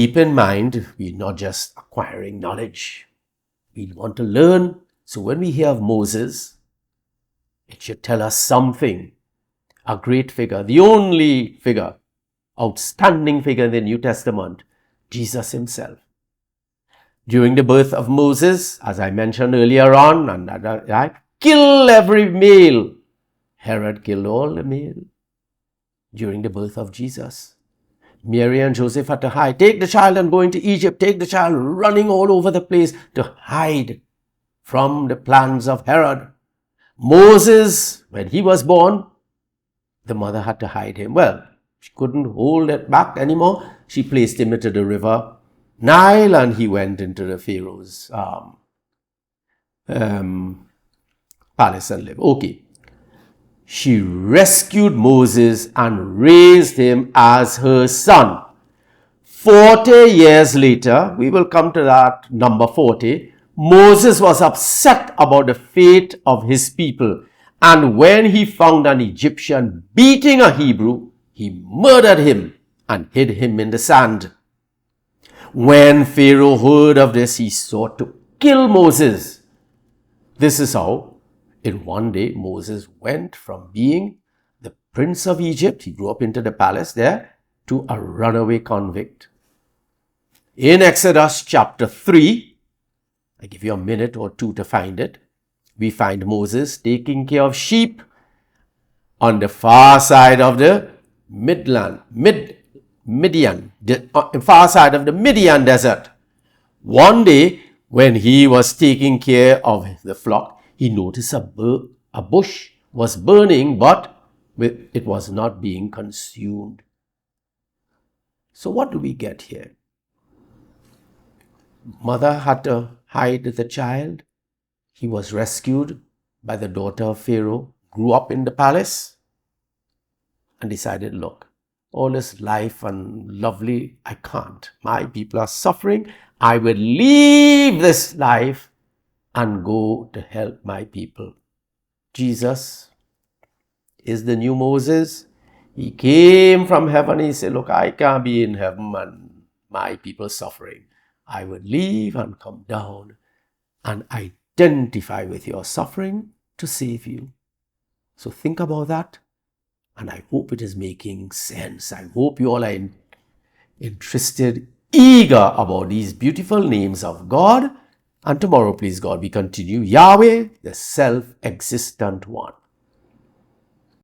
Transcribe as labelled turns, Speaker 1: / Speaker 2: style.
Speaker 1: keep in mind, we're not just acquiring knowledge. We want to learn. So when we hear of Moses, it should tell us something. A great figure, the only figure, outstanding figure in the New Testament, Jesus himself. During the birth of Moses, as I mentioned earlier on, right, kill every male. Herod killed all the male during the birth of Jesus. Mary and Joseph had to hide. Take the child and go into Egypt. Take the child, running all over the place to hide from the plans of Herod. Moses, when he was born, the mother had to hide him. Well, she couldn't hold it back anymore. She placed him into the river Nile, and he went into the Pharaoh's palace and lived. Okay. She rescued Moses and raised him as her son. 40 years later, we will come to that number 40, Moses was upset about the fate of his people. And when he found an Egyptian beating a Hebrew, he murdered him and hid him in the sand. When Pharaoh heard of this, he sought to kill Moses. This is how, in one day, Moses went from being the prince of Egypt, he grew up into the palace there, to a runaway convict. In Exodus chapter 3, I give you a minute or two to find it, we find Moses taking care of sheep on the far side of the far side of the Midian desert. One day, when he was taking care of the flock, he noticed a bush was burning, but it was not being consumed. So what do we get here? Mother had to hide the child. He was rescued by the daughter of Pharaoh, grew up in the palace, and decided, look, all this life and lovely, I can't. My people are suffering. I will leave this life and go to help my people. Jesus is the new Moses. He came from heaven. He said, look, I can't be in heaven and my people suffering. I will leave and come down and identify with your suffering to save you. So think about that, and I hope it is making sense. I hope you all are interested, eager about these beautiful names of God. And tomorrow, please God, we continue Yahweh, the self-existent one.